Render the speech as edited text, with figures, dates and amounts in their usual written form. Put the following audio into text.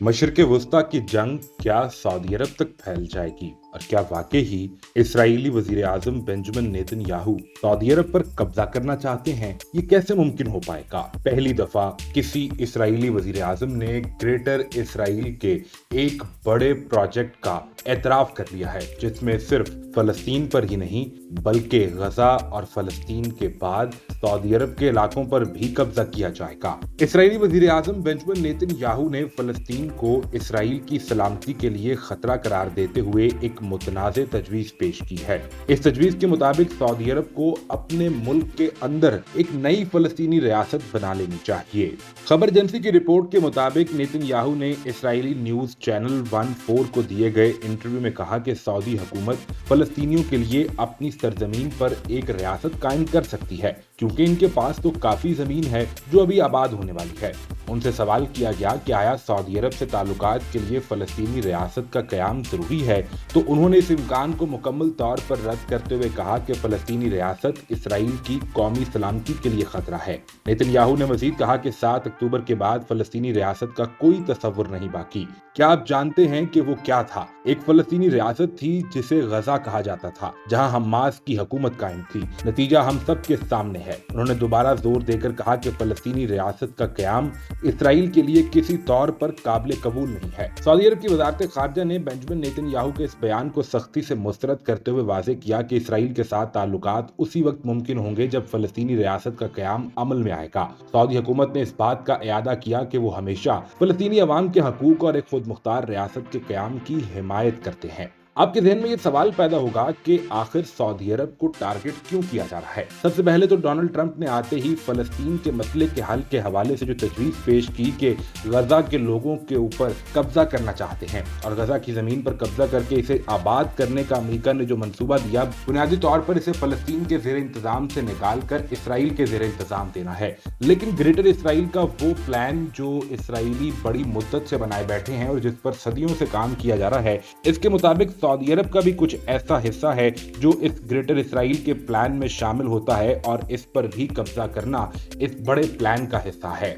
मशरिक़ वस्ता की जंग क्या सऊदी अरब तक फैल जाएगी और क्या वाकई ही इस्राईली वजीर आजम बेंजामिन नेतन्याहू सऊदी अरब पर कब्जा करना चाहते हैं? ये कैसे मुमकिन हो पाएगा? पहली दफा किसी इस्राईली वजीर आजम ने ग्रेटर इसराइल के एक बड़े प्रोजेक्ट का एतराफ कर लिया है, जिसमें सिर्फ फलस्तीन पर ही नहीं बल्कि गजा और फलस्तीन के बाद सऊदी अरब के इलाकों पर भी कब्जा किया जाएगा। इस्राईली वजीर आजम बेंजामिन नेतन्याहू ने फलस्तीन को इसराइल की सलामती के लिए खतरा करार देते हुए एक मुतनाज़े तजवीज पेश की है। इस तजवीज के मुताबिक सऊदी अरब को अपने मुल्क के अंदर एक नई फलस्तीनी रियासत बना लेनी चाहिए। खबर एजेंसी की रिपोर्ट के मुताबिक नेतन्याहू ने इसराइली न्यूज चैनल 14 को दिए गए इंटरव्यू में कहा कि सऊदी हुकूमत फलस्तीनियों के लिए अपनी सरजमीन पर एक रियासत कायम कर सकती है, क्योंकि इनके पास तो काफी जमीन है जो अभी आबाद होने वाली है। उनसे सवाल किया गया कि आया सऊदी अरब से ताल्लुकात के लिए फलस्तीनी रियासत का कयाम जरूरी है, तो उन्होंने इस इम्कान को मुकम्मल तौर पर रद्द करते हुए कहा कि फलस्तीनी रियासत इसराइल की कौमी सलामती के लिए खतरा है। नेतन्याहू ने मजीद कहा कि 7 अक्टूबर के बाद फलस्तीनी रियासत का कोई तस्वुर नहीं बाकी। क्या आप जानते हैं कि वो क्या था? एक फलस्तीनी रियासत थी जिसे गजा कहा जाता था, जहां हमास की हुकूमत कायम थी। नतीजा हम सब के सामने है। उन्होंने दोबारा जोर देकर कहा कि फलस्तीनी रियासत का कयाम इसराइल के लिए किसी तौर पर काबिल कबूल नहीं है। सऊदी अरब की वजारत खारजा ने बेंजामिन नेतन्याहू के इस बयान को सख्ती से मुस्तरद करते हुए वाज़ेह किया कि इसराइल के साथ ताल्लुकात उसी वक्त मुमकिन होंगे जब फलस्तीनी रियासत का कयाम अमल में आएगा। सऊदी हुकूमत ने इस बात का इयादा किया कि वो हमेशा फलस्तीनी अवाम के हकूक और एक खुद मुख्तार रियासत के कयाम की हिमायत करते हैं। आपके ज़हन में ये सवाल पैदा होगा कि आखिर सऊदी अरब को टारगेट क्यों किया जा रहा है। सबसे पहले तो डोनाल्ड ट्रंप ने आते ही फलस्तीन के मसले के हल के हवाले से जो तजवीज़ पेश की कि गजा के लोगों के ऊपर कब्जा करना चाहते हैं और गजा की ज़मीन पर कब्जा करके इसे आबाद करने का अमेरिका ने जो मंसूबा दिया, बुनियादी तौर पर इसे फलस्तीन के ज़ेर इंतज़ाम से निकाल कर इसराइल के ज़ेर इंतज़ाम देना है। लेकिन ग्रेटर इसराइल का वो प्लान जो इसराइली बड़ी मुद्दत से बनाए बैठे हैं और जिस पर सदियों से काम किया जा रहा है, इसके मुताबिक सऊदी अरब का भी कुछ ऐसा हिस्सा है जो इस ग्रेटर इसराइल के प्लान में शामिल होता है और इस पर भी कब्जा करना इस बड़े प्लान का हिस्सा है।